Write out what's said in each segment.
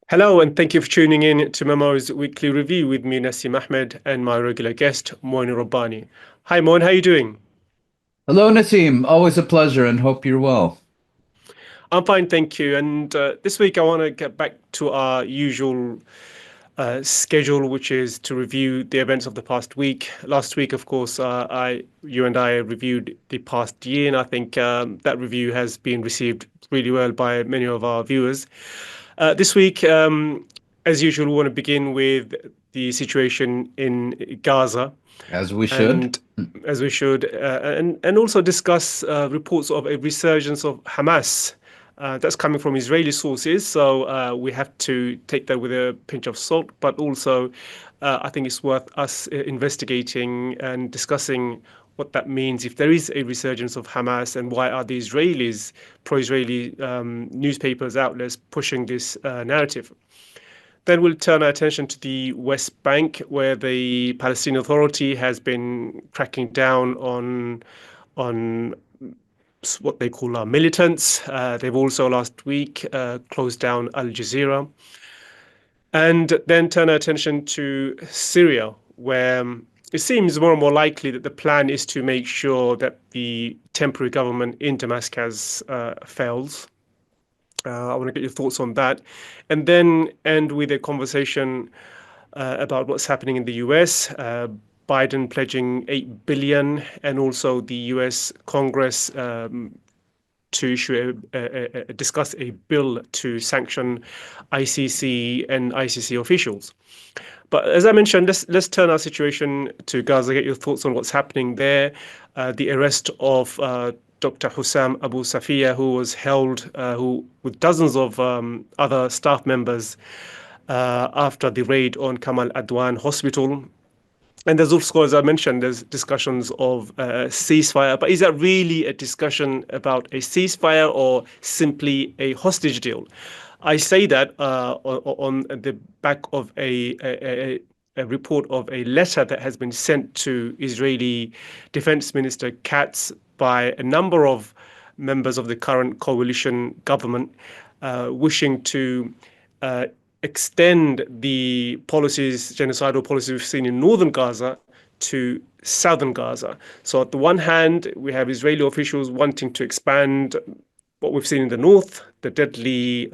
Hello, and thank you for tuning in to Memo's weekly review with me, Nassim Ahmed, and my regular guest, Mouin Rabbani. Hi, Mouin, how are you doing? Hello, Nassim. Always a pleasure and hope you're well. I'm fine, thank you. And this week, I want to get back to our usual schedule, which is to review the events of the past week. Last week, of course, you and I reviewed the past year, and I think that review has been received really well by many of our viewers. This week, as usual, we want to begin with the situation in Gaza, As we should. and as we should, and also discuss reports of a resurgence of Hamas. That's coming from Israeli sources, so we have to take that with a pinch of salt. But also, I think it's worth us investigating and discussing what that means if there is a resurgence of Hamas, and why are the Israelis, pro-Israeli newspapers, outlets pushing this narrative. Then we'll turn our attention to the West Bank, where the Palestinian Authority has been cracking down on what they call militants. They've also last week closed down Al Jazeera, and then turn our attention to Syria, where it seems more and more likely that the plan is to make sure that the temporary government in Damascus fails. I want to get your thoughts on that. And then end with a conversation about what's happening in the US. Biden pledging 8 billion, and also the US Congress to issue discuss a bill to sanction ICC and ICC officials. But as I mentioned, let's turn our situation to Gaza. Get your thoughts on what's happening there. The arrest of Dr. Hussam Abu Safiya, who was held who with dozens of other staff members after the raid on Kamal Adwan Hospital. And there's also, as I mentioned, there's discussions of ceasefire. But is that really a discussion about a ceasefire or simply a hostage deal? I say that on the back of a report of a letter that has been sent to Israeli Defense Minister Katz by a number of members of the current coalition government, wishing to uh, extend the policies, genocidal policies we've seen in northern Gaza to southern Gaza. So, at the one hand, we have Israeli officials wanting to expand what we've seen in the north, the deadly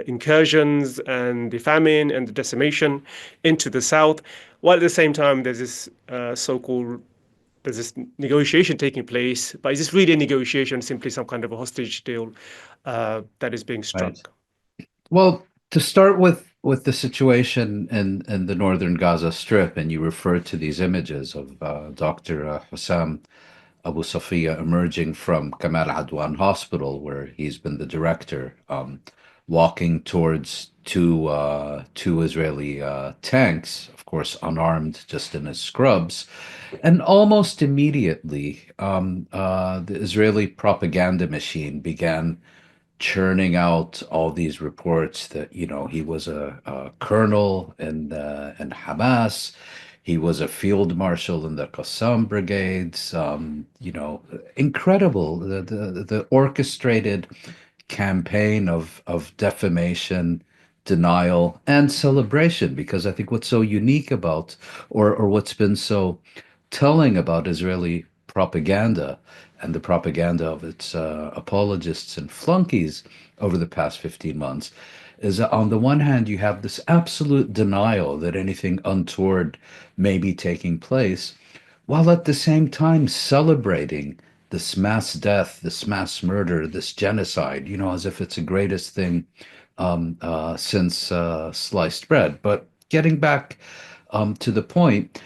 incursions and the famine and the decimation, into the south, while at the same time there's this so-called there's this negotiation taking place. But is this really a negotiation, simply some kind of a hostage deal that is being Right. struck? Well, to start with the situation in the northern Gaza Strip, and you referred to these images of Dr. Hussam Abu Safiya emerging from Kamal Adwan Hospital, where he's been the director, walking towards two Israeli tanks, of course unarmed, just in his scrubs, and almost immediately the Israeli propaganda machine began churning out all these reports that he was a colonel in Hamas. He was a field marshal in the Qassam brigades. Incredible the orchestrated campaign of defamation, denial, and celebration. Because I think what's so unique about, or what's been so telling about Israeli propaganda and the propaganda of its apologists and flunkies over the past 15 months is that on the one hand, you have this absolute denial that anything untoward may be taking place, while at the same time celebrating this mass death, this mass murder, this genocide, as if it's the greatest thing since sliced bread. But getting back to the point,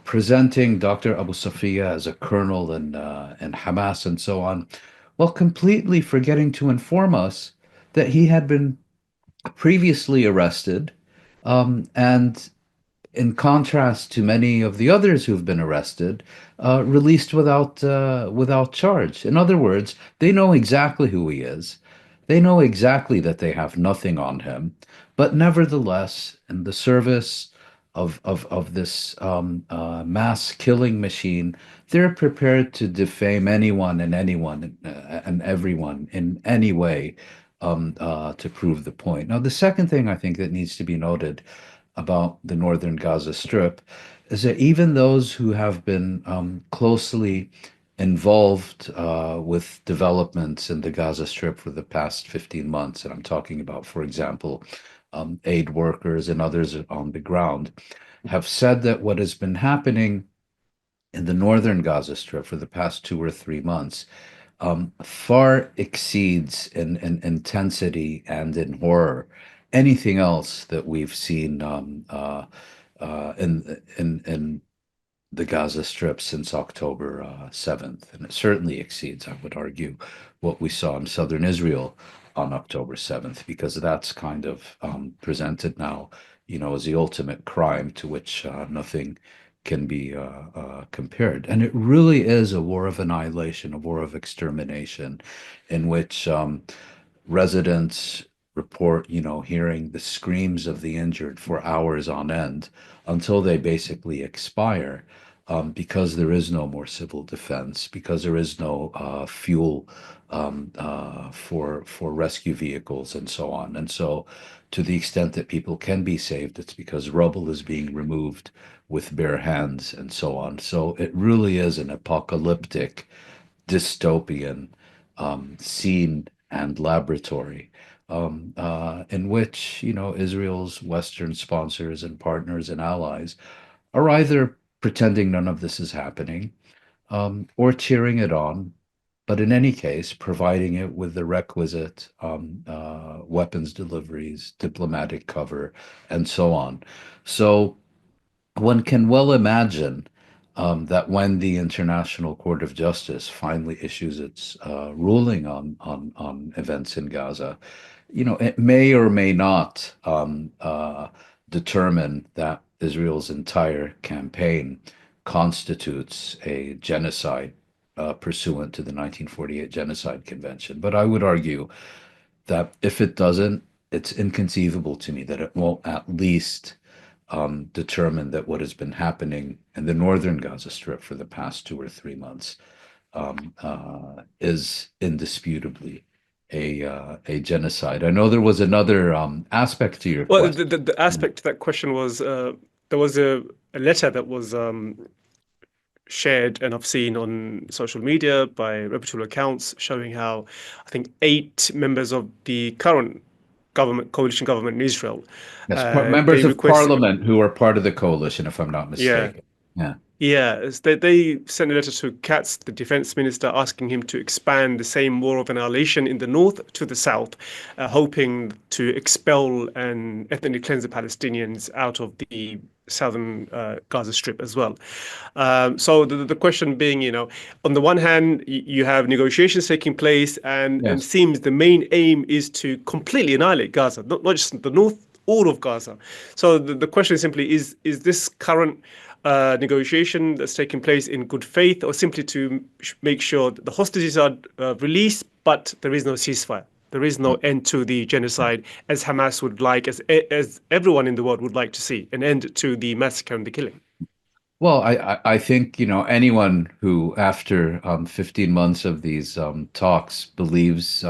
presenting Dr. Abu Safiya as a colonel in Hamas and so on, while completely forgetting to inform us that he had been previously arrested, and in contrast to many of the others who've been arrested, released without charge. In other words, they know exactly who he is. They know exactly that they have nothing on him, but nevertheless, in the service of this mass killing machine, they're prepared to defame anyone and everyone in any way, to prove the point. Now, the second thing I think that needs to be noted about the northern Gaza Strip is that even those who have been closely involved with developments in the Gaza Strip for the past 15 months, and I'm talking about, for example, aid workers and others on the ground, have said that what has been happening in the northern Gaza Strip for the past 2 or 3 months far exceeds in intensity and in horror anything else that we've seen in the Gaza Strip since October 7th. And it certainly exceeds, I would argue, what we saw in southern Israel on October 7th, because that's kind of presented now, as the ultimate crime to which nothing can be compared. And it really is a war of annihilation, a war of extermination, in which residents report, hearing the screams of the injured for hours on end until they basically expire, because there is no more civil defense, because there is no fuel for rescue vehicles and so on. And so, to the extent that people can be saved, it's because rubble is being removed with bare hands and so on. So it really is an apocalyptic, dystopian scene and laboratory, in which, Israel's Western sponsors and partners and allies are either pretending none of this is happening, or cheering it on, but in any case, providing it with the requisite weapons deliveries, diplomatic cover, and so on. So one can well imagine that when the International Court of Justice finally issues its ruling on events in Gaza, it may or may not determine that Israel's entire campaign constitutes a genocide pursuant to the 1948 Genocide Convention. But I would argue that if it doesn't, it's inconceivable to me that it won't at least determine that what has been happening in the northern Gaza Strip for the past 2 or 3 months is indisputably a genocide. I know there was another aspect to your Well, question. the aspect to that question was there was a letter that was shared and I've seen on social media by reputable accounts showing how I think 8 members of the current coalition government in Israel, Yes, they members of request, parliament who are part of the coalition, if I'm not yeah, mistaken. Yeah. yeah, they sent a letter to Katz, the defense minister, asking him to expand the same war of annihilation in the north to the south, hoping to expel and ethnically cleanse the Palestinians out of the southern Gaza Strip as well. So the question being, on the one hand, you have negotiations taking place, and Yes. seems the main aim is to completely annihilate Gaza, not just the north, all of Gaza. So the question is simply, is this current negotiation that's taking place in good faith, or simply to make sure that the hostages are released, but there is no ceasefire? There is no end to the genocide, as Hamas would like, as everyone in the world would like to see, an end to the massacre and the killing. Well, I think, anyone who, after 15 months of these talks, believes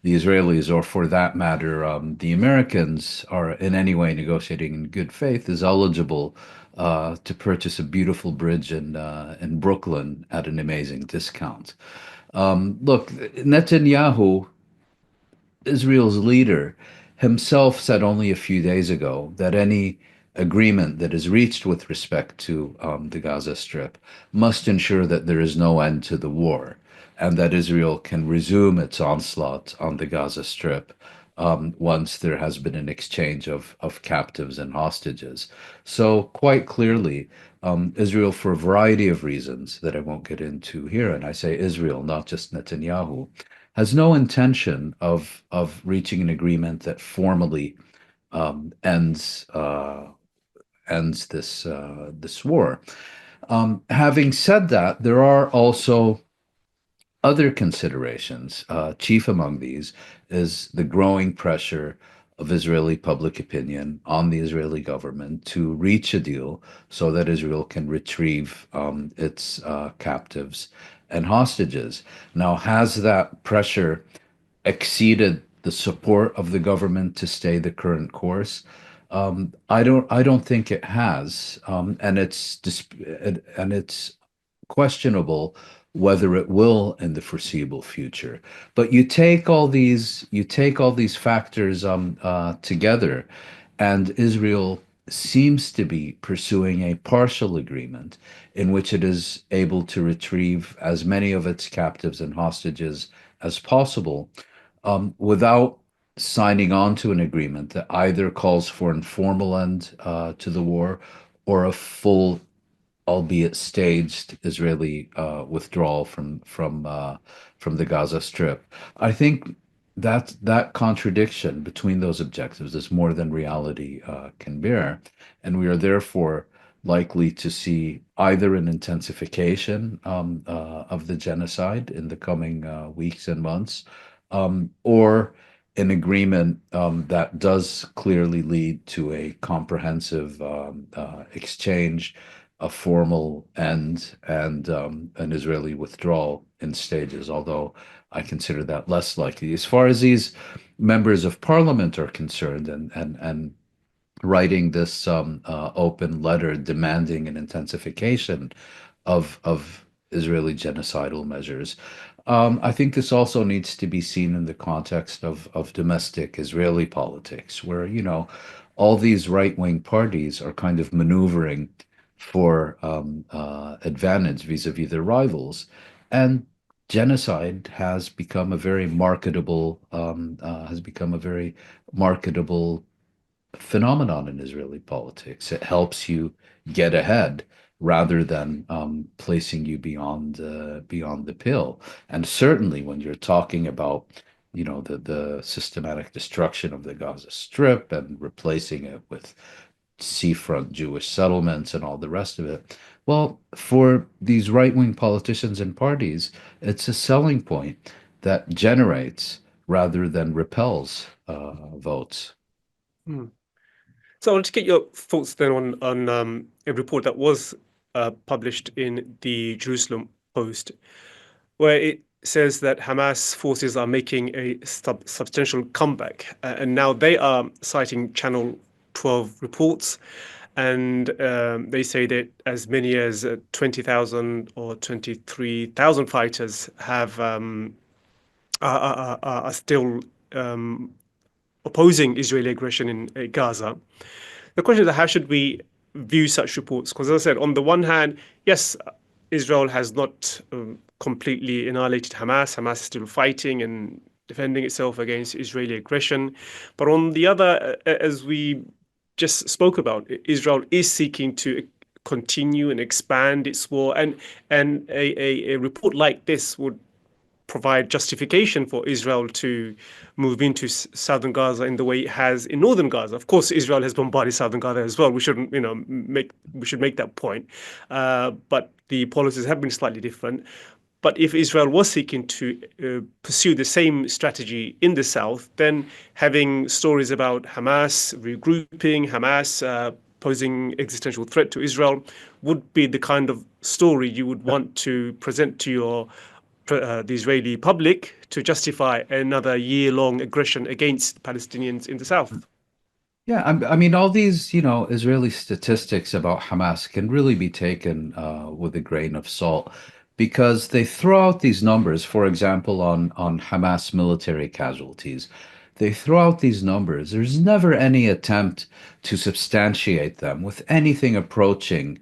the Israelis, or for that matter, the Americans, are in any way negotiating in good faith, is eligible to purchase a beautiful bridge in Brooklyn at an amazing discount. Look, Netanyahu, Israel's leader, himself said only a few days ago that any agreement that is reached with respect to the Gaza Strip must ensure that there is no end to the war and that Israel can resume its onslaught on the Gaza Strip once there has been an exchange of captives and hostages. So, quite clearly, Israel, for a variety of reasons that I won't get into here, and I say Israel, not just Netanyahu, has no intention of reaching an agreement that formally ends this war. Having said that, there are also other considerations. Chief among these is the growing pressure of Israeli public opinion on the Israeli government to reach a deal so that Israel can retrieve its captives and hostages. Now, has that pressure exceeded the support of the government to stay the current course. I don't think it has, and it's questionable whether it will in the foreseeable future. But you take all these factors together, and Israel seems to be pursuing a partial agreement in which it is able to retrieve as many of its captives and hostages as possible, without signing on to an agreement that either calls for an formal end to the war or a full, albeit staged, Israeli withdrawal from the Gaza Strip. I think that contradiction between those objectives is more than reality can bear, and we are therefore likely to see either an intensification of the genocide in the coming weeks and months, or an agreement that does clearly lead to a comprehensive exchange, a formal end, and an Israeli withdrawal in stages, although I consider that less likely. As far as these members of parliament are concerned, and writing this open letter demanding an intensification of Israeli genocidal measures. I think this also needs to be seen in the context of domestic Israeli politics, where, all these right-wing parties are kind of maneuvering for advantage vis-a-vis their rivals, and genocide has become a very marketable phenomenon in Israeli politics. It helps you get ahead rather than placing you beyond the pill. And certainly, when you're talking about, the systematic destruction of the Gaza Strip and replacing it with seafront Jewish settlements and all the rest of it, well, for these right-wing politicians and parties, it's a selling point that generates rather than repels votes. Hmm. So I want to get your thoughts then on a report that was published in the Jerusalem Post, where it says that Hamas forces are making a substantial comeback, and now they are citing Channel 12 reports, and they say that as many as 20,000 or 23,000 fighters are still opposing Israeli aggression in Gaza. The question is, how should we view such reports? Because, as I said, on the one hand, yes, Israel has not completely annihilated Hamas. Hamas is still fighting and defending itself against Israeli aggression. But on the other, as we just spoke about, Israel is seeking to continue and expand its war. And a report like this would provide justification for Israel to move into southern Gaza in the way it has in northern Gaza. Of course, Israel has bombarded southern Gaza as well. We shouldn't, we should make that point. But the policies have been slightly different. But if Israel was seeking to pursue the same strategy in the south, then having stories about Hamas regrouping, Hamas posing existential threat to Israel would be the kind of story you would want to present to the Israeli public to justify another year-long aggression against Palestinians in the south. Yeah, I mean, all these, Israeli statistics about Hamas can really be taken with a grain of salt, because they throw out these numbers, for example, on Hamas military casualties. They throw out these numbers. There's never any attempt to substantiate them with anything approaching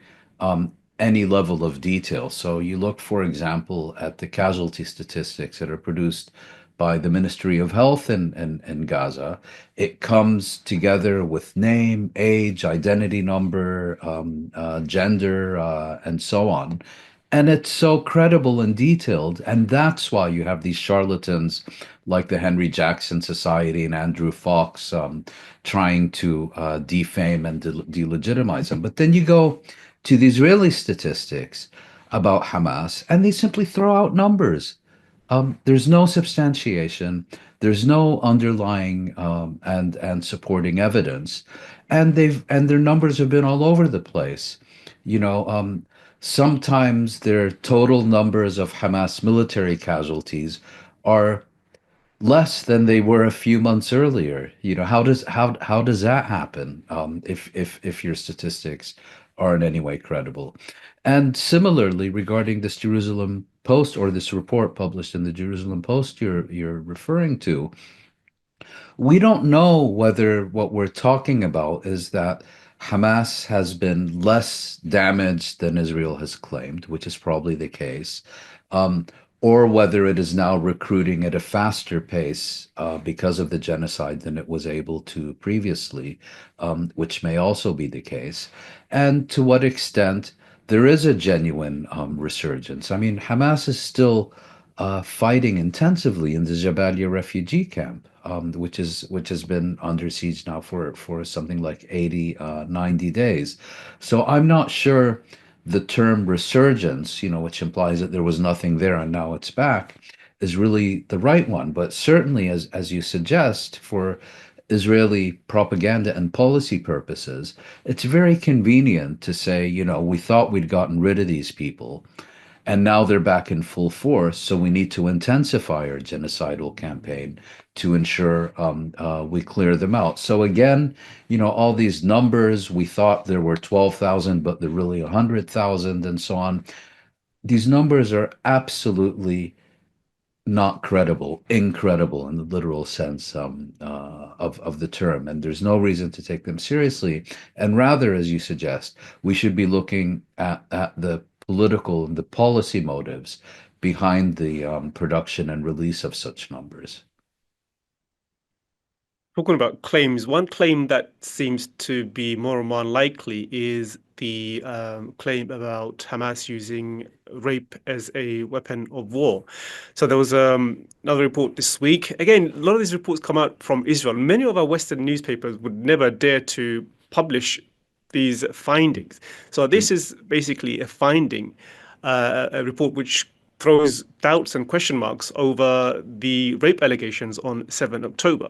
any level of detail. So you look, for example, at the casualty statistics that are produced by the Ministry of Health in Gaza. It comes together with name, age, identity number, gender, and so on. And it's so credible and detailed. And that's why you have these charlatans like the Henry Jackson Society and Andrew Fox trying to defame and delegitimize them. But then you go to the Israeli statistics about Hamas, and they simply throw out numbers. There's no substantiation. There's no underlying and supporting evidence, and their numbers have been all over the place. You know, sometimes their total numbers of Hamas military casualties are less than they were a few months earlier. How does that happen, if your statistics are in any way credible? And similarly, regarding this Jerusalem Post, or this report published in the Jerusalem Post you're referring to, we don't know whether what we're talking about is that Hamas has been less damaged than Israel has claimed, which is probably the case, um, or whether it is now recruiting at a faster pace because of the genocide than it was able to previously, which may also be the case, and to what extent there is a genuine resurgence. I mean, Hamas is still fighting intensively in the Jabalia refugee camp, which has been under siege now for something like 80, 90 days. So I'm not sure the term resurgence, which implies that there was nothing there and now it's back, is really the right one. But certainly, as you suggest, for Israeli propaganda and policy purposes, it's very convenient to say, we thought we'd gotten rid of these people, and now they're back in full force. So we need to intensify our genocidal campaign to ensure we clear them out. So again, all these numbers, we thought there were 12,000, but they're really 100,000 and so on. These numbers are absolutely not credible, incredible in the literal sense of the term. And there's no reason to take them seriously. And rather, as you suggest, we should be looking at the political and the policy motives behind the production and release of such numbers. Talking about claims, one claim that seems to be more and more unlikely is the claim about Hamas using rape as a weapon of war. So there was another report this week. Again, a lot of these reports come out from Israel. Many of our Western newspapers would never dare to publish these findings. So this is basically a finding, a report which throws doubts and question marks over the rape allegations on 7 October.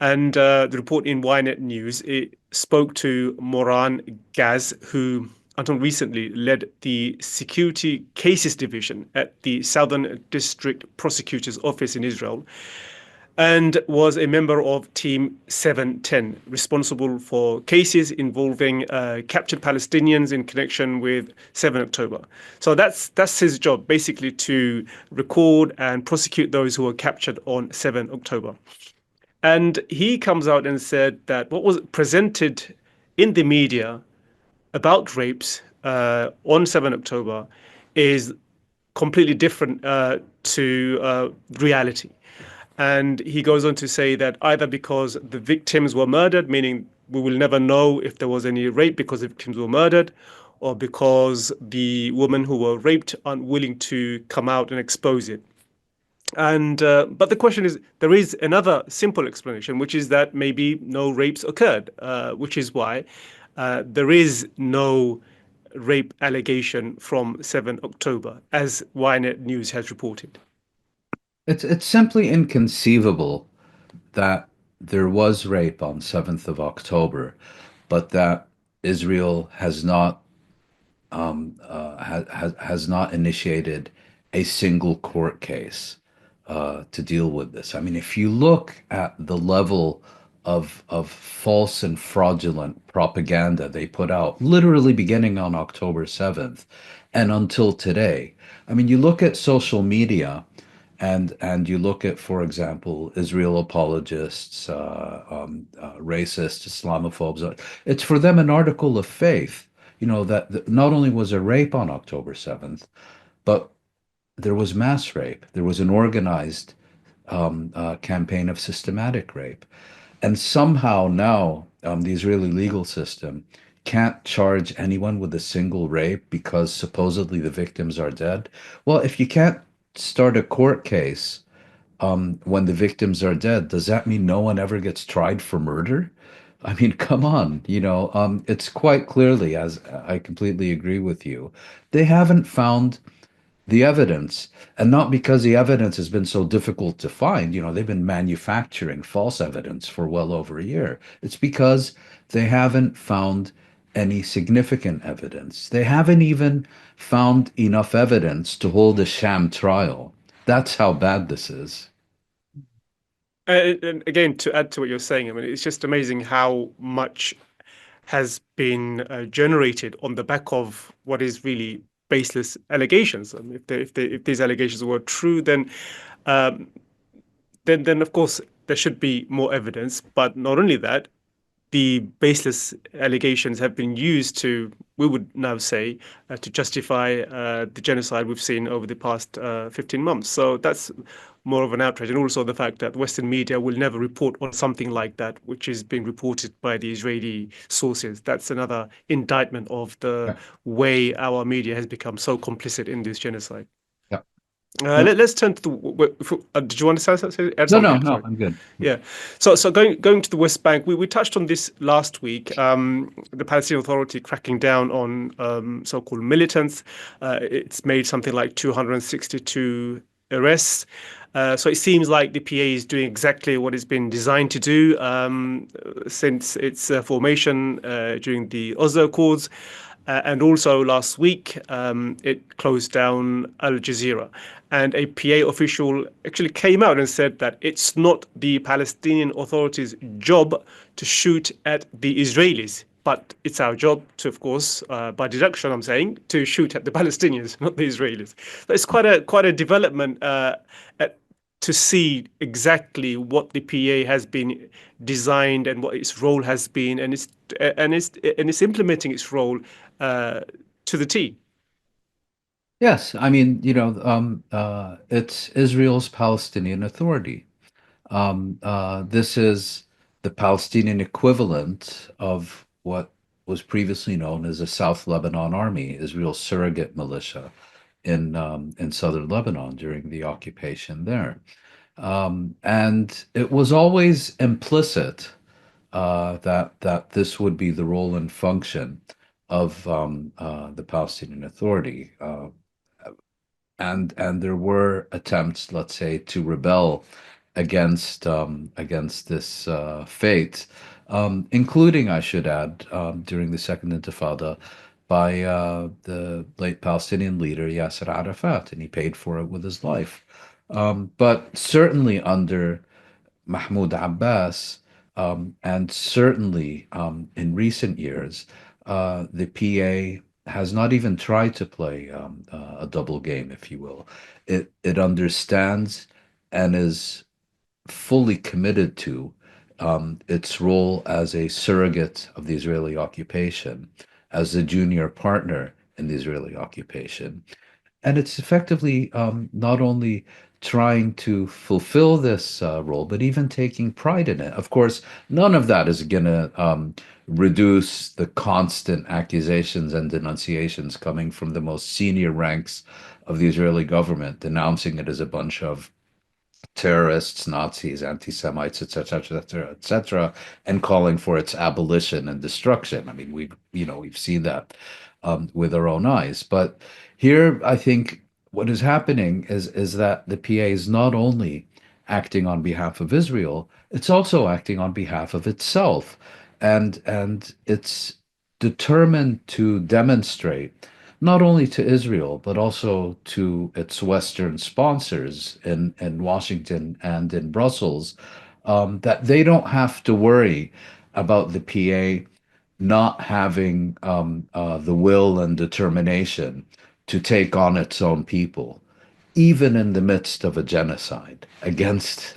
And the report in Ynet News, it spoke to Moran Gaz, who until recently led the Security Cases Division at the Southern District Prosecutor's Office in Israel, and was a member of Team 710, responsible for cases involving captured Palestinians in connection with 7 October. So that's his job, basically to record and prosecute those who were captured on 7 October. And he comes out and said that what was presented in the media about rapes on 7 October is completely different to reality. And he goes on to say that either because the victims were murdered, meaning we will never know if there was any rape because the victims were murdered, or because the women who were raped aren't willing to come out and expose it. And but the question is, there is another simple explanation, which is that maybe no rapes occurred, which is why there is no rape allegation from 7 October, as Ynet News has reported. It's simply inconceivable that there was rape on 7th of October, but that Israel has not initiated a single court case to deal with this. I mean, if you look at the level of false and fraudulent propaganda they put out, literally beginning on October 7th and until today. I mean, you look at social media, and you look at, for example, Israel apologists, racists, Islamophobes. It's for them an article of faith, that not only was a rape on October 7th, but there was mass rape. There was an organized campaign of systematic rape. And somehow now the Israeli legal system can't charge anyone with a single rape because supposedly the victims are dead. Well, if you can't start a court case when the victims are dead, does that mean no one ever gets tried for murder? I mean, come on, it's quite clearly, as I completely agree with you, they haven't found the evidence, and not because the evidence has been so difficult to find. They've been manufacturing false evidence for well over a year. It's because they haven't found any significant evidence. They haven't even found enough evidence to hold a sham trial. That's how bad this is. And again, to add to what you're saying, I mean, it's just amazing how much has been generated on the back of what is really baseless allegations. I mean, if these allegations were true, um, then of course there should be more evidence. But not only that, the baseless allegations have been used to, we would now say, to justify the genocide we've seen over the past 15 months. So that's more of an outrage. And also the fact that Western media will never report on something like that, which is being reported by the Israeli sources. That's another indictment of the Yeah. way our media has become so complicit in this genocide. Yeah. No, Let's turn to did you want to add no, no, something? no, Sorry. I'm good. Yeah. So going to the West Bank, we touched on this last week. The Palestinian Authority cracking down on so-called militants. It's made something like 262 arrests. So it seems like the PA is doing exactly what it's been designed to do since its formation during the Oslo Accords. And also last week, it closed down Al Jazeera. And a PA official actually came out and said that it's not the Palestinian Authority's job to shoot at the Israelis, but it's our job to, of course, by deduction, I'm saying, to shoot at the Palestinians, not the Israelis. So it's quite a development at, to see exactly what the PA has been designed and what its role has been, and it's implementing its role uh, to the T. Yes, I mean, it's Israel's Palestinian Authority. This is the Palestinian equivalent of what was previously known as the South Lebanon Army, Israel's surrogate militia in southern Lebanon during the occupation there. And it was always implicit that this would be the role and function of the Palestinian Authority. And there were attempts, let's say, to rebel against this fate, including, I should add, during the Second Intifada by the late Palestinian leader Yasser Arafat, and he paid for it with his life. But certainly under Mahmoud Abbas, and certainly in recent years, the PA has not even tried to play a double game, if you will. It understands and is fully committed to its role as a surrogate of the Israeli occupation, as a junior partner in the Israeli occupation. And it's effectively not only trying to fulfill this role, but even taking pride in it. Of course, none of that is going to reduce the constant accusations and denunciations coming from the most senior ranks of the Israeli government, denouncing it as a bunch of terrorists, Nazis, anti-Semites, etc., etc., etc., and calling for its abolition and destruction. I mean, we've seen that with our own eyes. But here, I think what is happening is that the PA is not only acting on behalf of Israel, it's also acting on behalf of itself, and it's determined to demonstrate not only to Israel, but also to its Western sponsors in Washington and in Brussels, that they don't have to worry about the PA not having the will and determination to take on its own people, even in the midst of a genocide against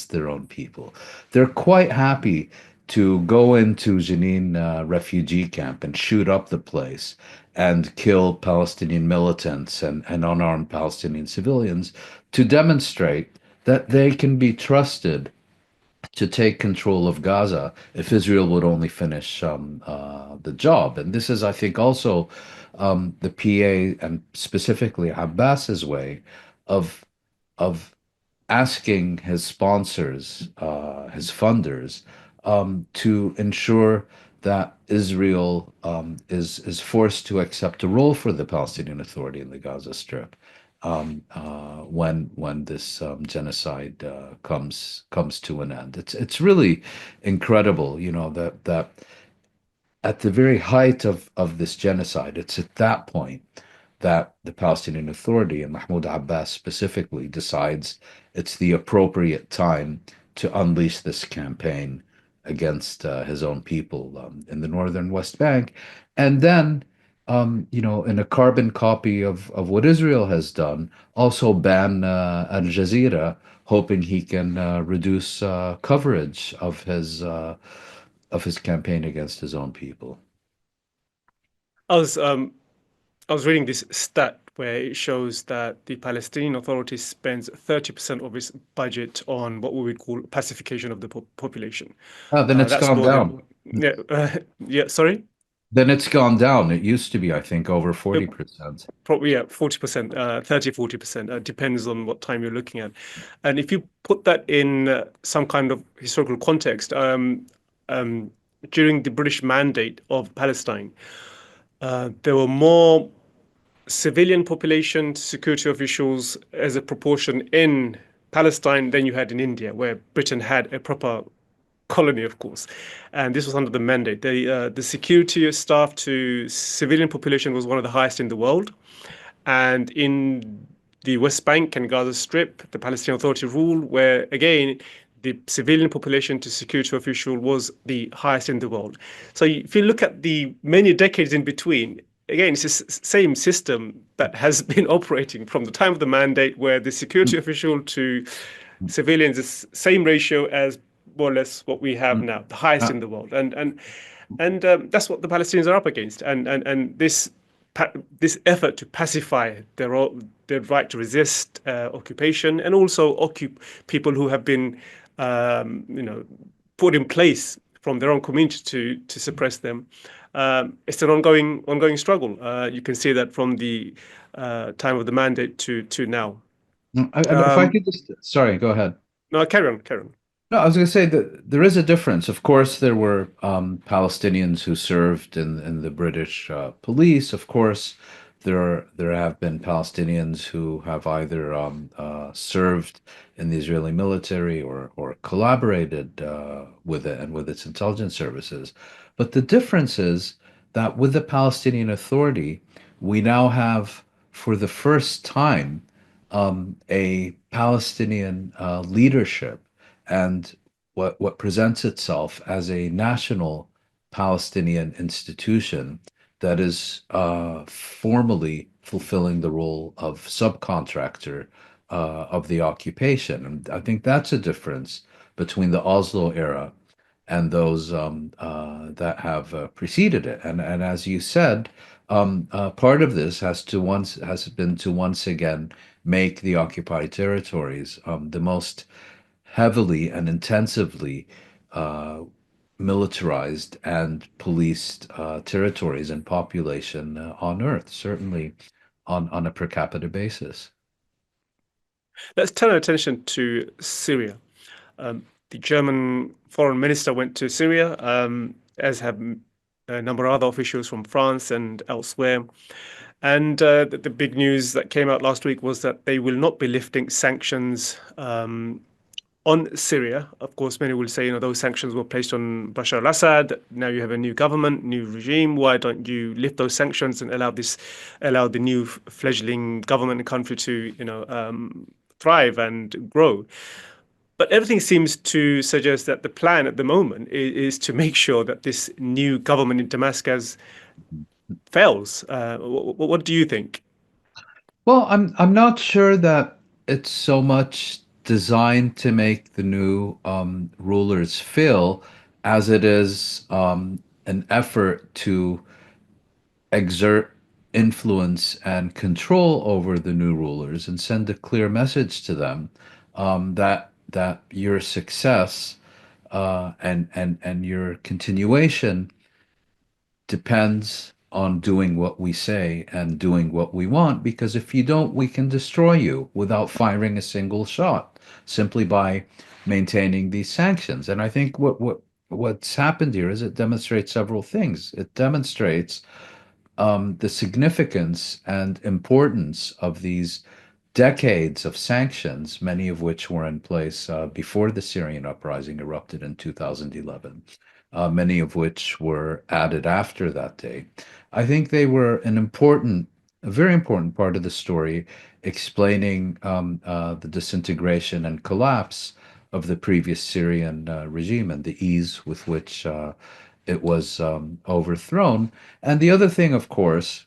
their own people. They're quite happy to go into Jenin refugee camp and shoot up the place and kill Palestinian militants and unarmed Palestinian civilians to demonstrate that they can be trusted to take control of Gaza if Israel would only finish the job. And this is, I think, also the PA and specifically Abbas's way of of asking his sponsors, his funders, to ensure that Israel is forced to accept a role for the Palestinian Authority in the Gaza Strip when this genocide comes to an end. It's really incredible, that at the very height of this genocide, it's at that point that the Palestinian Authority and Mahmoud Abbas specifically decides it's the appropriate time to unleash this campaign against his own people in the northern West Bank, and then in a carbon copy of what Israel has done, also ban Al Jazeera, hoping he can reduce coverage of his campaign against his own people. I was um, I was reading this stat where it shows that the Palestinian Authority spends 30% of its budget on what we would call pacification of the population. Then it's That's gone more down. than, yeah, yeah, sorry. Then it's gone down. It used to be, I think, over Uh, 40%. Probably, yeah, 40%, 30, 40%, depends on what time you're looking at. And if you put that in some kind of historical context, um, during the British Mandate of Palestine, there were more civilian population security officials as a proportion in Palestine than you had in India, where Britain had a proper colony, of course, and this was under the mandate. The security staff to civilian population was one of the highest in the world, and in the West Bank and Gaza Strip, the Palestinian Authority rule, where again the civilian population to security official was the highest in the world. So if you look at the many decades in between, again, it's the same system that has been operating from the time of the mandate, where the security official to civilians is same ratio as more or less what we have now, the highest Uh, in the world, and that's what the Palestinians are up against, and this effort to pacify their right to resist occupation, and also people who have been put in place from their own community to suppress them. It's an ongoing struggle. You can see that from the time of the mandate to now. if I Um, could just, sorry, go ahead. no, carry on, carry on. No, I was going to say that there is a difference. Of course, there were Palestinians who served in the British police. Of course, there have been Palestinians who have either served in the Israeli military or collaborated with it and with its intelligence services. But the difference is that with the Palestinian Authority, we now have, for the first time, a Palestinian leadership and what presents itself as a national Palestinian institution that is formally fulfilling the role of subcontractor of the occupation. And I think that's a difference between the Oslo era and those that have preceded it. And as you said, part of this has been to once again make the occupied territories the most heavily and intensively uh, militarized and policed territories and population on Earth, certainly on a per capita basis. Let's turn our attention to Syria. The German foreign minister went to Syria, as have a number of other officials from France and elsewhere. And the big news that came out last week was that they will not be lifting sanctions on Syria. Of course, many will say, those sanctions were placed on Bashar al-Assad. Now you have a new government, new regime. Why don't you lift those sanctions and allow the new fledgling government and country to, thrive and grow? But everything seems to suggest that the plan at the moment is to make sure that this new government in Damascus fails. What do you think? Well, I'm not sure that it's so much designed to make the new rulers fail as it is an effort to exert influence and control over the new rulers and send a clear message to them that your success and your continuation depends on doing what we say and doing what we want, because if you don't, we can destroy you without firing a single shot simply by maintaining these sanctions. And I think what's happened here is it demonstrates several things. It demonstrates the significance and importance of these decades of sanctions, many of which were in place before the Syrian uprising erupted in 2011, many of which were added after that day. I think they were a very important part of the story, explaining the disintegration and collapse of the previous Syrian regime and the ease with which it was overthrown. And the other thing, of course,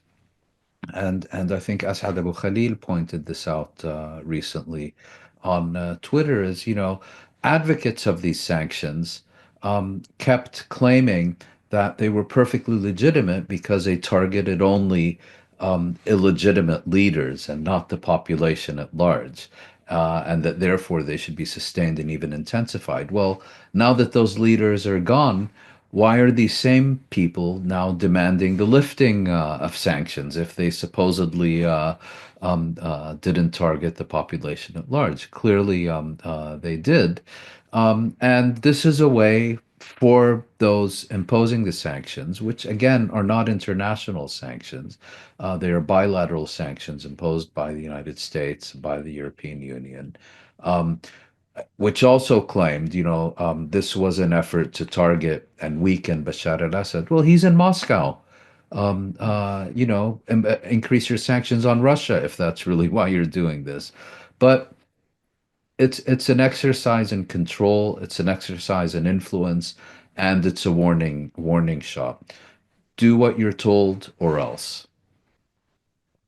and I think Asad Abu Khalil pointed this out recently on Twitter, is, advocates of these sanctions kept claiming that they were perfectly legitimate because they targeted only illegitimate leaders and not the population at large, and that therefore they should be sustained and even intensified. Well, now that those leaders are gone, why are these same people now demanding the lifting of sanctions if they supposedly didn't target the population at large? Clearly, they did. And this is a way for those imposing the sanctions, which again are not international sanctions. They are bilateral sanctions imposed by the United States, by the European Union. Um, which also claimed, this was an effort to target and weaken Bashar al-Assad. Well, he's in Moscow. Increase your sanctions on Russia if that's really why you're doing this. But it's an exercise in control, it's an exercise in influence, and it's a warning shot. Do what you're told or else.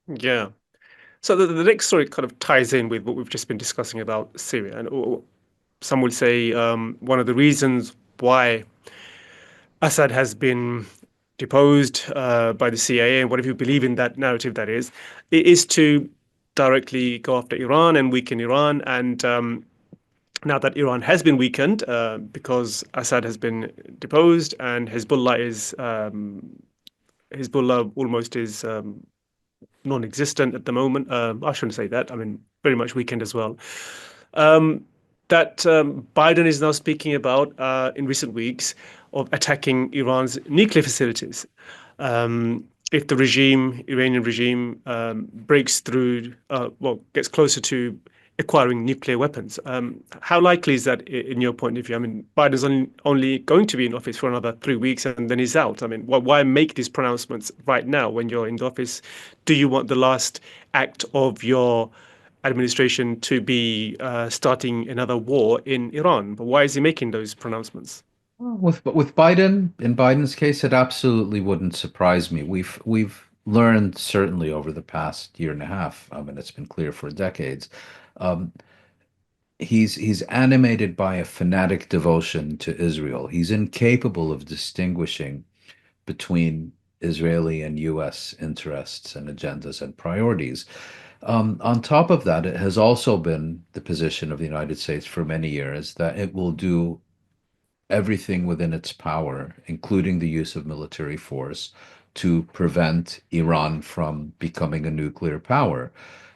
Yeah. So the next story kind of ties in with what we've just been discussing about Syria, and some will say one of the reasons why Assad has been deposed by the CIA, and whatever you believe in that narrative, that is, it is to directly go after Iran and weaken Iran. And now that Iran has been weakened because Assad has been deposed and Hezbollah almost is non-existent at the moment. I shouldn't say that. I mean, very much weakened as well. Um, that Biden is now speaking about in recent weeks of attacking Iran's nuclear facilities. If the Iranian regime, breaks through, gets closer to acquiring nuclear weapons. How likely is that in your point of view? I mean, Biden's only going to be in office for another 3 weeks and then he's out. I mean, why make these pronouncements right now when you're in the office? Do you want the last act of your administration to be starting another war in Iran? But why is he making those pronouncements? With Biden, in Biden's case, it absolutely wouldn't surprise me. We've learned certainly over the past year and a half. I mean, it's been clear for decades. Um, he's animated by a fanatic devotion to Israel. He's incapable of distinguishing between Israeli and U.S. interests and agendas and priorities. On top of that, it has also been the position of the United States for many years that it will do everything within its power, including the use of military force, to prevent Iran from becoming a nuclear power.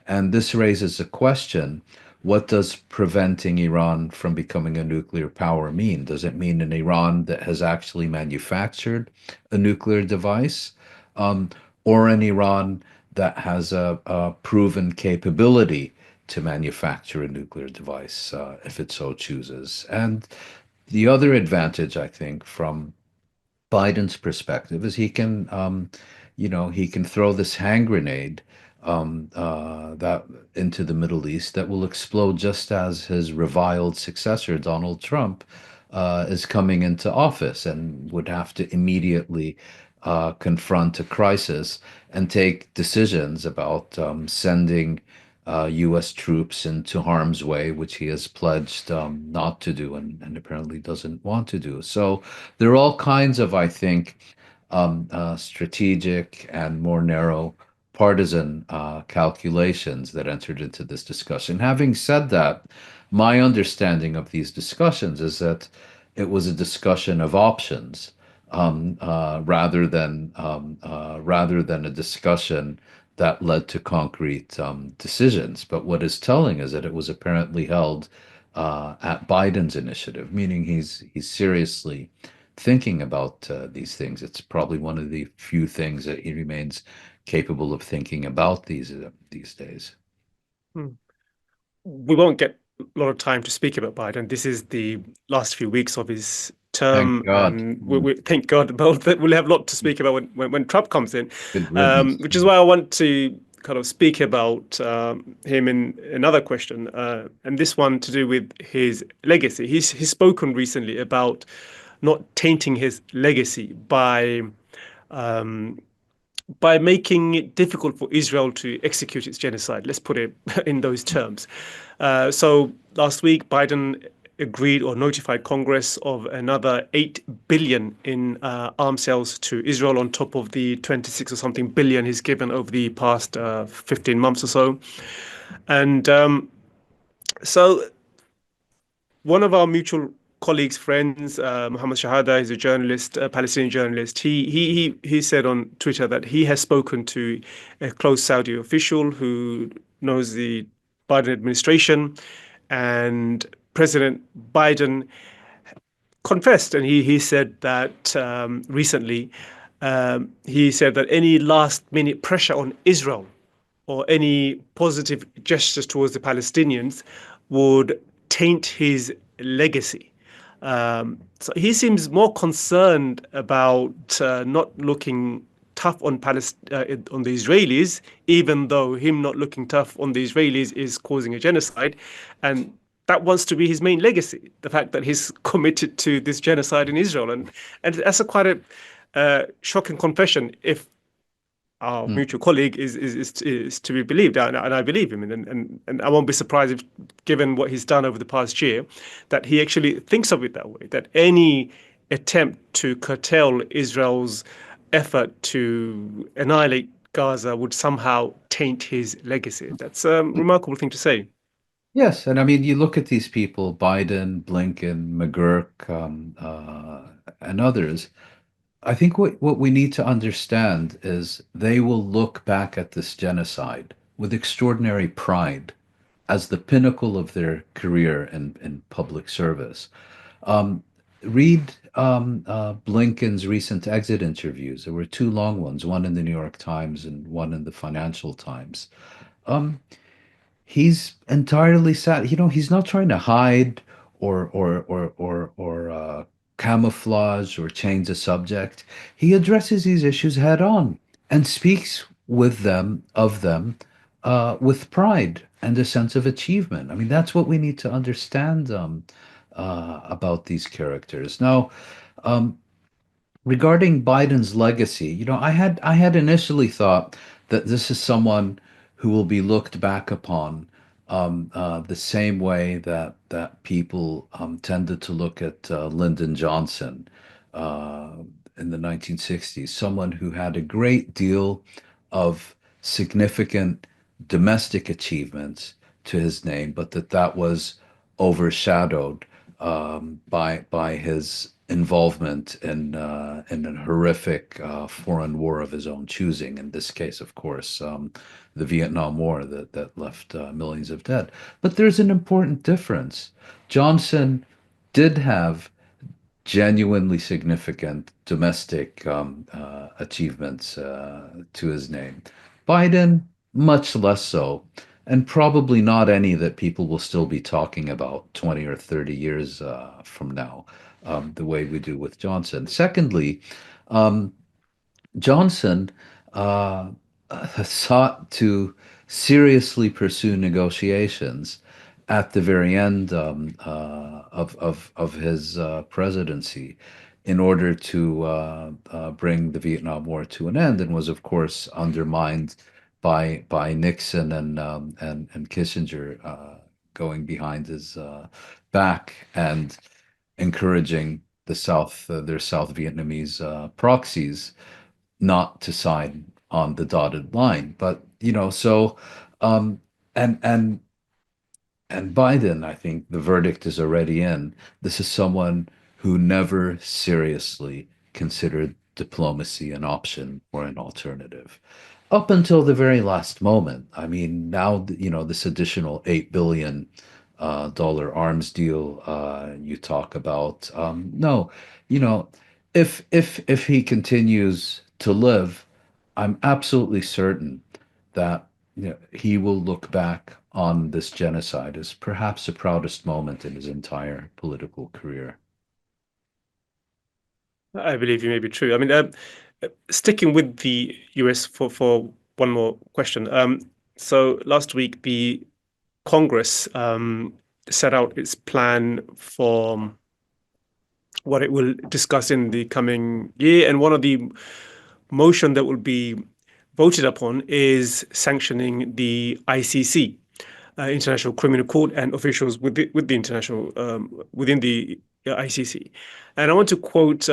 And this raises a question. What does preventing Iran from becoming a nuclear power mean? Does it mean an Iran that has actually manufactured a nuclear device, um, or an Iran that has a proven capability to manufacture a nuclear device if it so chooses? And the other advantage, I think, from Biden's perspective is he can throw this hand grenade that into the Middle East that will explode just as his reviled successor, Donald Trump, is coming into office and would have to immediately confront a crisis and take decisions about sending U.S. troops into harm's way, which he has pledged not to do and apparently doesn't want to do. So there are all kinds of, I think, strategic and more narrow partisan calculations that entered into this discussion. Having said that, my understanding of these discussions is that it was a discussion of options rather than a discussion that led to concrete decisions. But what is telling is that it was apparently held at Biden's initiative, meaning he's seriously thinking about these things. It's probably one of the few things that he remains capable of thinking about these days. Hmm. We won't get a lot of time to speak about Biden. This is the last few weeks of his Thank term, God. and we thank God. Well, that we'll have a lot to speak about when Trump comes in, Good riddance. which is why I want to kind of speak about him in another question, and this one to do with his legacy. He's spoken recently about not tainting his legacy um, by making it difficult for Israel to execute its genocide. Let's put it in those terms. So last week, Biden agreed or notified Congress of another 8 billion in arms sales to Israel on top of the 26 or something billion he's given over the past 15 months or so. And so one of our mutual colleagues, friends, Mohammed Shahada, is a journalist, a Palestinian journalist. He said on Twitter that he has spoken to a close Saudi official who knows the Biden administration, and President Biden confessed, and he said that recently. He said that any last minute pressure on Israel or any positive gestures towards the Palestinians would taint his legacy. So he seems more concerned about not looking tough on on the Israelis, even though him not looking tough on the Israelis is causing a genocide, and that wants to be his main legacy. The fact that he's committed to this genocide in Israel, and that's a quite a shocking confession if our Mm. mutual colleague is to be believed, and I believe him, and I won't be surprised if, given what he's done over the past year, that he actually thinks of it that way. That any attempt to curtail Israel's effort to annihilate Gaza would somehow taint his legacy. That's a remarkable thing to say. Yes, and I mean, you look at these people, Biden, Blinken, McGurk, and others. I think what we need to understand is they will look back at this genocide with extraordinary pride as the pinnacle of their career in public service. Um, read Blinken's recent exit interviews. There were two long ones, one in the New York Times and one in the Financial Times. Um, he's entirely sad. You know, he's not trying to hide or camouflage or change the subject. He addresses these issues head on and speaks with them of them with pride and a sense of achievement. I mean, that's what we need to understand about these characters. Now, um, regarding Biden's legacy, you know, I had initially thought that this is someone who will be looked back upon the same way that people tended to look at Lyndon Johnson uh, in the 1960s, someone who had a great deal of significant domestic achievements to his name, but that was overshadowed by his involvement in a horrific foreign war of his own choosing. In this case, of course, the Vietnam War that left millions of dead. But there's an important difference. Johnson did have genuinely significant domestic achievements to his name. Biden, much less so, and probably not any that people will still be talking about 20 or 30 years from now, the way we do with Johnson. Secondly, um, Johnson uh, sought to seriously pursue negotiations at the very end of his presidency in order to bring the Vietnam War to an end, and was, of course, undermined by Nixon and Kissinger going behind his back and encouraging their South Vietnamese proxies not to sign on the dotted line. But you know, so um, and and and Biden, I think the verdict is already in. This is someone who never seriously considered diplomacy an option or an alternative. Up until the very last moment. I mean, now, you know, this additional $8 billion dollar arms deal you talk about. No, you know, if he continues to live, I'm absolutely certain that, you know, he will look back on this genocide as perhaps the proudest moment in his entire political career. I believe you may be true. I mean, sticking with the US for one more question. So last week, the Congress set out its plan for what it will discuss in the coming year, and one of the motion that will be voted upon is sanctioning the ICC, International Criminal Court, and officials with the international within the ICC. And I want to quote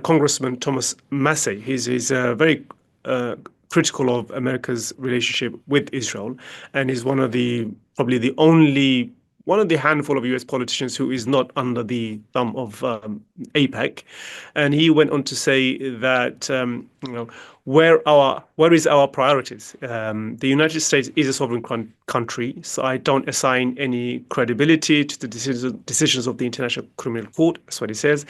Congressman Thomas Massey. He's very critical of America's relationship with Israel, and he's probably the only one of the handful of US politicians who is not under the thumb of AIPAC. And he went on to say that where is our priorities? The United States is a sovereign country, so I don't assign any credibility to the decisions of the International Criminal Court. That's what he says.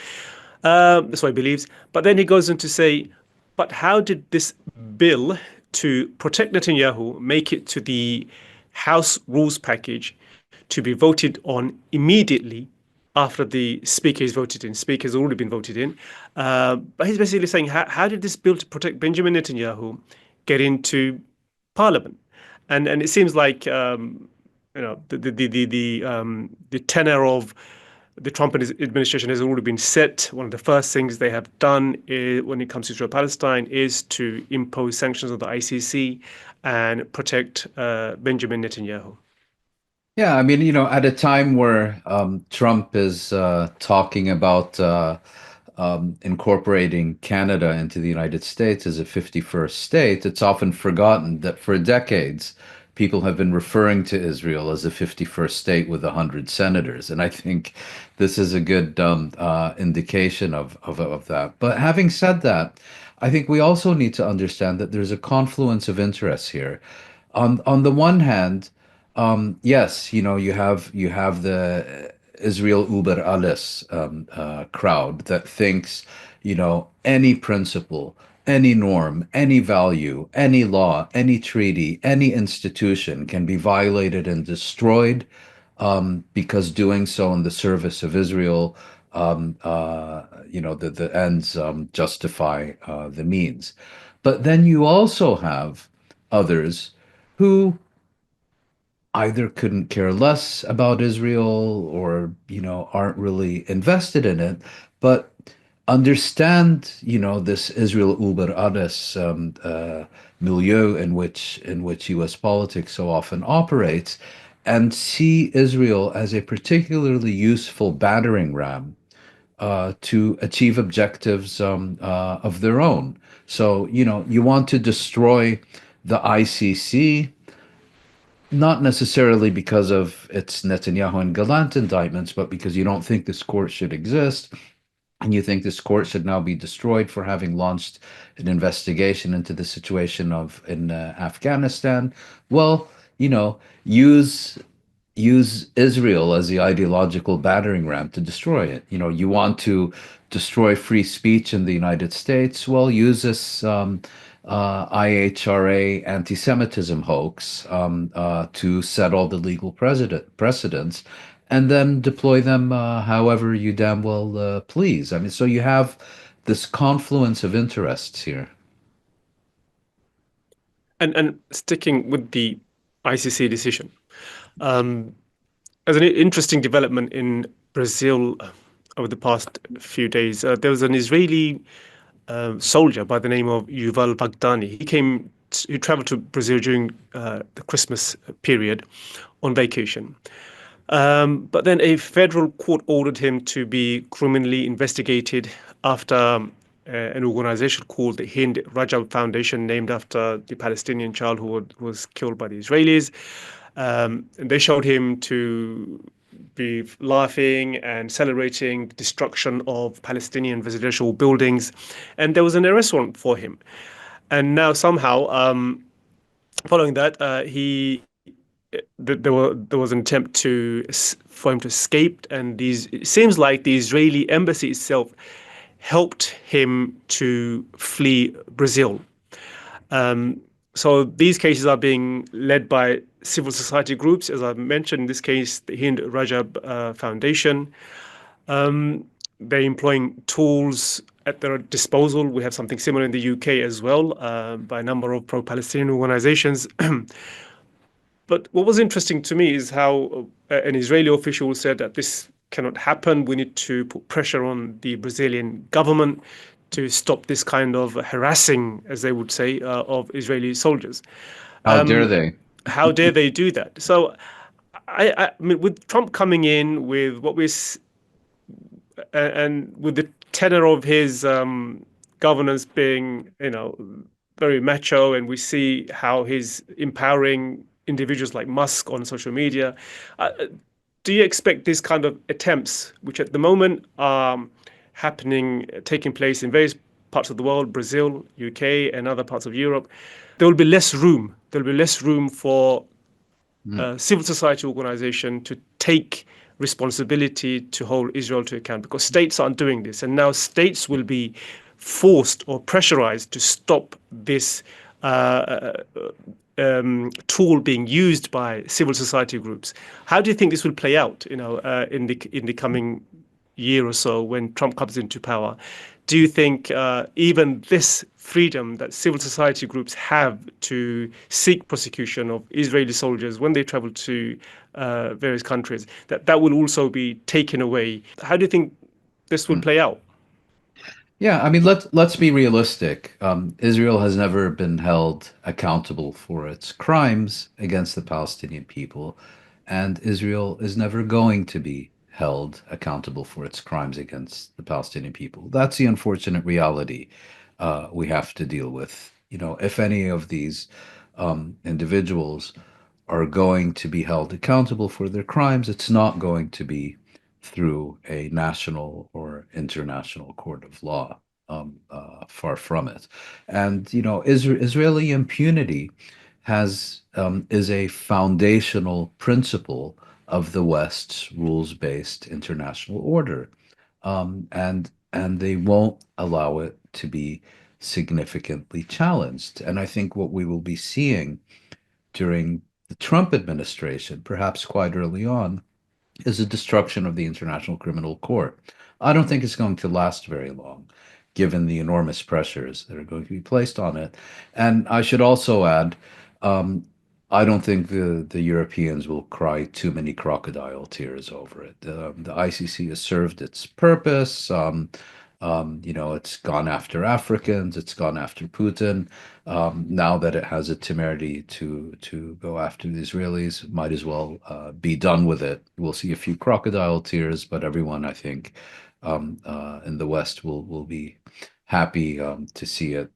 That's what he believes. But then he goes on to say, but how did this bill to protect Netanyahu make it to the House rules package to be voted on immediately after the Speaker is voted in? Speaker has already been voted in. But he's basically saying, how did this bill to protect Benjamin Netanyahu get into Parliament? And it seems like the tenor of the Trump administration has already been set. One of the first things they have done when it comes to Israel-Palestine is to impose sanctions on the ICC and protect Benjamin Netanyahu. Yeah, I mean, at a time where Trump is talking about incorporating Canada into the United States as a 51st state, it's often forgotten that for decades, people have been referring to Israel as a 51st state with 100 senators. And I think this is a good indication of that. But having said that, I think we also need to understand that there's a confluence of interests here. On the one hand, yes, you have the Israel über alles crowd that thinks, any principle, any norm, any value, any law, any treaty, any institution can be violated and destroyed because doing so in the service of Israel, the ends justify the means. But then you also have others who either couldn't care less about Israel or, aren't really invested in it, but understand, this Israel über alles milieu in which U.S. politics so often operates, and see Israel as a particularly useful battering ram to achieve objectives of their own. So, you want to destroy the ICC, not necessarily because of its Netanyahu and Gallant indictments, but because you don't think this court should exist, and you think this court should now be destroyed for having launched an investigation into the situation in Afghanistan. Well, use Israel as the ideological battering ram to destroy it. You want to destroy free speech in the United States. Well, use this IHRA anti-Semitism hoax to set all the legal precedents, and then deploy them however you damn well please. I mean, so you have this confluence of interests here. And sticking with the ICC decision, as an interesting development in Brazil over the past few days, there was an Israeli soldier by the name of Yuval Baghdadi. He traveled to Brazil during the Christmas period on vacation. But then a federal court ordered him to be criminally investigated after an organization called the Hind Rajab Foundation, named after the Palestinian child who was killed by the Israelis. And they showed him to be laughing and celebrating the destruction of Palestinian residential buildings. And there was an arrest warrant for him. And now somehow, following that, there was an attempt for him to escape, and it seems like the Israeli embassy itself helped him to flee Brazil. So these cases are being led by civil society groups, as I mentioned, in this case, the Hind Rajab Foundation. they're employing tools at their disposal. We have something similar in the UK as well, by a number of pro-Palestinian organizations. But what was interesting to me is how an Israeli official said that this cannot happen. We need to put pressure on the Brazilian government to stop this kind of harassing, as they would say, of Israeli soldiers. How dare they? How dare they do that? So, I mean, with Trump coming in with what we and with the tenor of his governance being, very macho, and we see how he's empowering individuals like Musk on social media. Uh, do you expect these kind of attempts, which at the moment are taking place in various parts of the world, Brazil, UK, and other parts of Europe, there will be less room. There will be less room for Mm. civil society organization to take responsibility to hold Israel to account, because states aren't doing this. And now states will be forced or pressurized to stop this tool being used by civil society groups. How do you think this will play out, in the coming year or so when Trump comes into power? Do you think even this freedom that civil society groups have to seek prosecution of Israeli soldiers when they travel to various countries, that will also be taken away? How do you think this will Mm. play out? Yeah, I mean, let's be realistic. Israel has never been held accountable for its crimes against the Palestinian people, and Israel is never going to be held accountable for its crimes against the Palestinian people. That's the unfortunate reality we have to deal with. If any of these individuals are going to be held accountable for their crimes, it's not going to be through a national or international court of law. Far from it. And Israeli impunity has is a foundational principle of the West's rules-based international order, and they won't allow it to be significantly challenged. And I think what we will be seeing during the Trump administration, perhaps quite early on, is the destruction of the International Criminal Court. I don't think it's going to last very long, given the enormous pressures that are going to be placed on it. And I should also add, I don't think the Europeans will cry too many crocodile tears over it. The ICC has served its purpose. It's gone after Africans, it's gone after Putin. Now that it has a temerity to go after the Israelis, might as well be done with it. We'll see a few crocodile tears, but everyone, I think, in the West will be happy to see it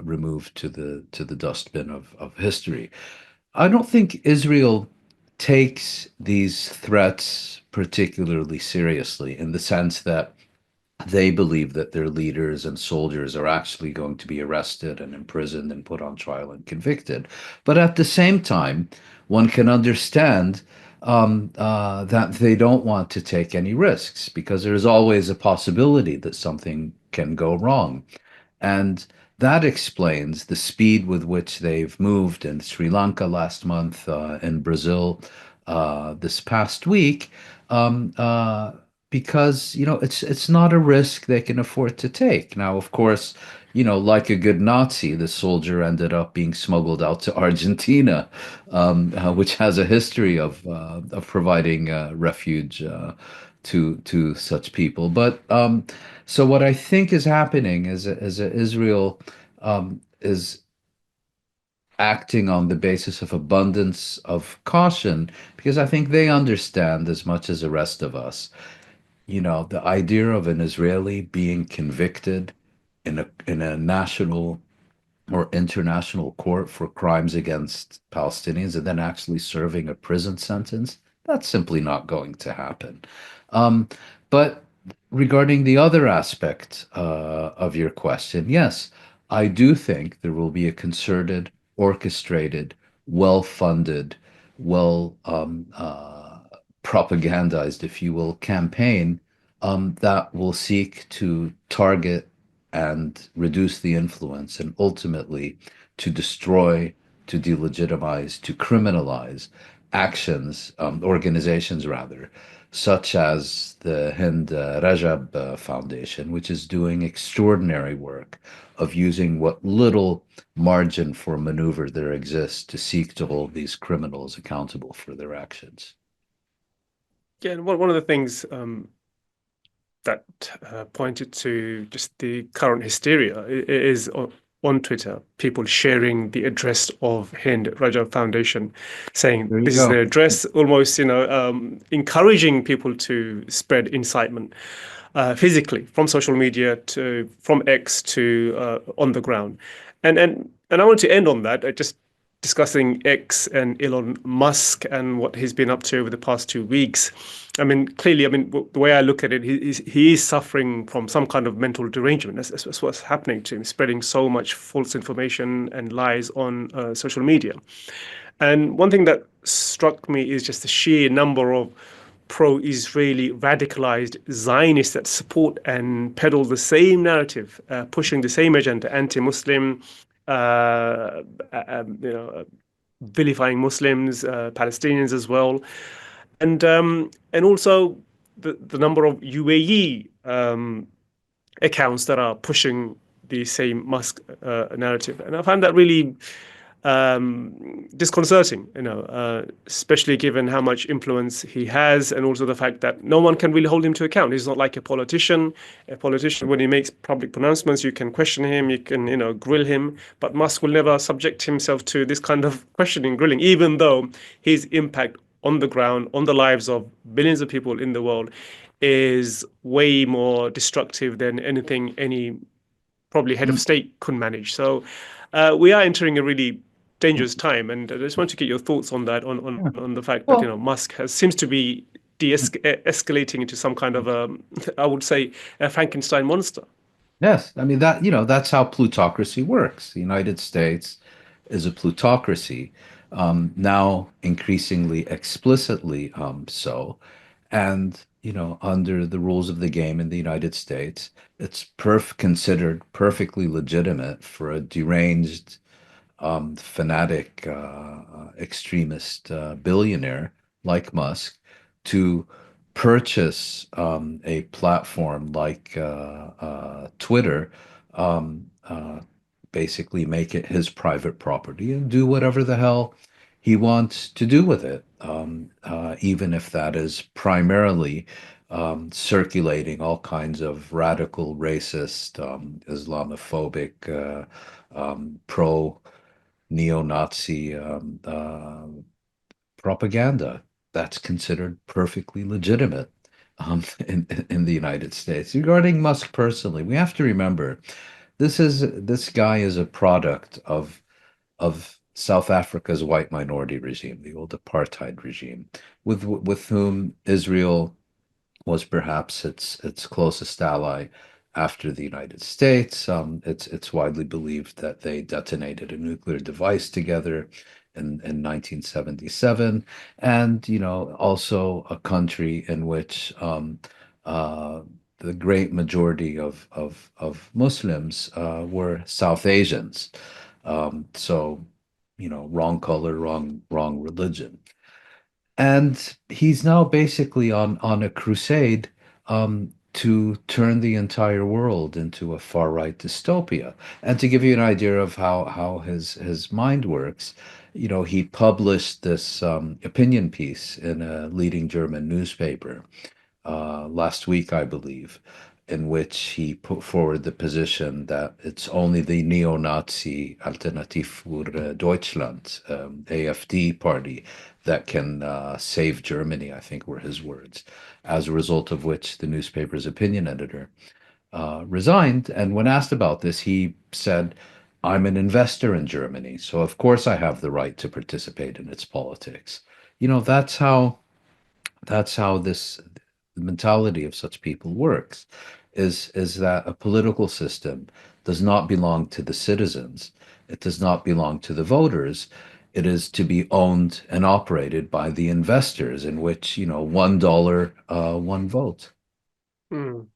removed to the dustbin of history. I don't think Israel takes these threats particularly seriously, in the sense that they believe that their leaders and soldiers are actually going to be arrested and imprisoned and put on trial and convicted. But at the same time, one can understand that they don't want to take any risks, because there's always a possibility that something can go wrong. And that explains the speed with which they've moved in Sri Lanka last month, in Brazil this past week, um, uh, because it's not a risk they can afford to take. Now, of course, like a good Nazi, the soldier ended up being smuggled out to Argentina, which has a history of providing refuge to such people. But so what I think is happening is Israel is acting on the basis of abundance of caution, because I think they understand as much as the rest of us. The idea of an Israeli being convicted in a national or international court for crimes against Palestinians and then actually serving a prison sentence, that's simply not going to happen. Um, but regarding the other aspect of your question, yes, I do think there will be a concerted, orchestrated, well-funded, well propagandized, if you will, campaign that will seek to target and reduce the influence, and ultimately to destroy, to delegitimize, to criminalize actions, organizations rather, such as the Hind Rajab Foundation, which is doing extraordinary work of using what little margin for maneuver there exists to seek to hold these criminals accountable for their actions. Yeah, and one of the things that pointed to just the current hysteria is on Twitter, people sharing the address of Hind Rajab Foundation, saying There you this is go. their address, almost, encouraging people to spread incitement physically from social media to from X to on the ground, and I want to end on that, just discussing X and Elon Musk and what he's been up to over the past 2 weeks. I mean, clearly, I mean, the way I look at it, he is suffering from some kind of mental derangement. That's what's happening to him, spreading so much false information and lies on social media. And one thing that struck me is just the sheer number of pro-Israeli radicalized Zionists that support and peddle the same narrative, pushing the same agenda, anti-Muslim, uh, you know, vilifying Muslims, Palestinians as well, and also the number of UAE accounts that are pushing the same Musk narrative, and I find that really disconcerting, especially given how much influence he has, and also the fact that no one can really hold him to account. He's not like a politician. A politician, when he makes public pronouncements, you can question him, you can, grill him, but Musk will never subject himself to this kind of questioning, grilling, even though his impact on the ground, on the lives of billions of people in the world, is way more destructive than anything any probably head of state could manage. So we are entering a really dangerous time, and I just want to get your thoughts on that, Yeah. on the fact that Well, Musk seems to be de-escalating into some kind of I would say, a Frankenstein monster. yes, I mean that's how plutocracy works. The United States is a plutocracy, now increasingly explicitly so, and under the rules of the game in the United States, it's considered perfectly legitimate for a deranged fanatic extremist billionaire like Musk to purchase a platform like Twitter, um, uh, basically make it his private property and do whatever the hell he wants to do with it, even if that is primarily circulating all kinds of radical, racist, Islamophobic, pro neo-Nazi propaganda. That's considered perfectly legitimate in the United States. Regarding Musk personally, we have to remember this guy is a product of South Africa's white minority regime, the old apartheid regime, with whom Israel was perhaps its closest ally after the United States. It's widely believed that they detonated a nuclear device together in 1977, and also a country in which uh, the great majority of Muslims were South Asians. So, wrong color, wrong religion. And he's now basically on a crusade to turn the entire world into a far right dystopia. And to give you an idea of how his mind works, he published this opinion piece in a leading German newspaper last week, I believe, in which he put forward the position that it's only the neo-Nazi Alternative für Deutschland, AfD party, that can save Germany, I think were his words, as a result of which the newspaper's opinion editor resigned. And when asked about this, he said, I'm an investor in Germany, so of course I have the right to participate in its politics. That's how this the mentality of such people works, is that a political system does not belong to the citizens. It does not belong to the voters. It is to be owned and operated by the investors, in which, $1, one vote. Mm.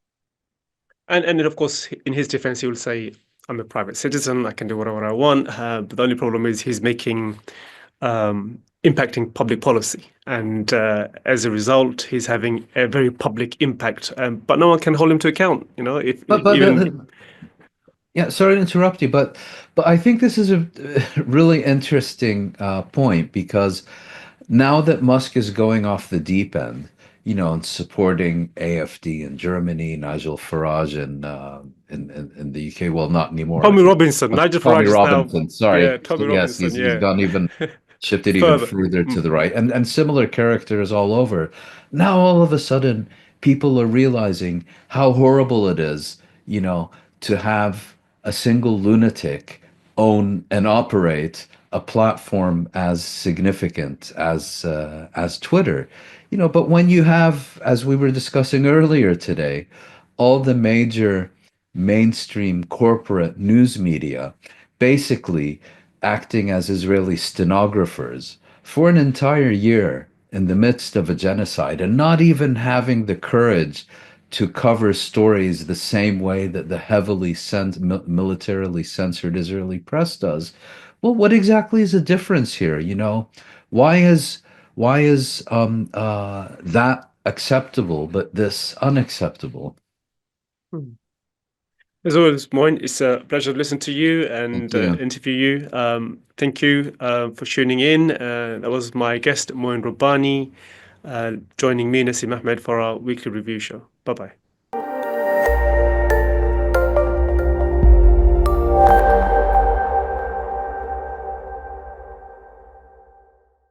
And then, of course, in his defense, he will say, I'm a private citizen, I can do whatever I want. But the only problem is he's making impacting public policy. And as a result, he's having a very public impact. But no one can hold him to account. If But even yeah, sorry to interrupt you, but I think this is a really interesting point because now that Musk is going off the deep end, and supporting AFD in Germany, Nigel Farage in the UK. Well, not anymore. I Tommy think Robinson, Nigel Tommy Farage is now, Robinson. Sorry, yeah, Tommy yes, Robinson, he's yeah, gone even shifted even further. further to the right, and similar characters all over. Now all of a sudden, people are realizing how horrible it is, to have a single lunatic own and operate a platform as significant as Twitter. But when you have, as we were discussing earlier today, all the major mainstream corporate news media basically acting as Israeli stenographers for an entire year in the midst of a genocide and not even having the courage to cover stories the same way that the heavily militarily censored Israeli press does. Well, what exactly is the difference here? Why is that acceptable, but this unacceptable? Hmm. As always, Moin, it's a pleasure to listen to you Thank and you. interview you. Thank you for tuning in. That was my guest, Mouin Rabbani, joining me, Nassim Ahmed, for our weekly review show. Bye bye.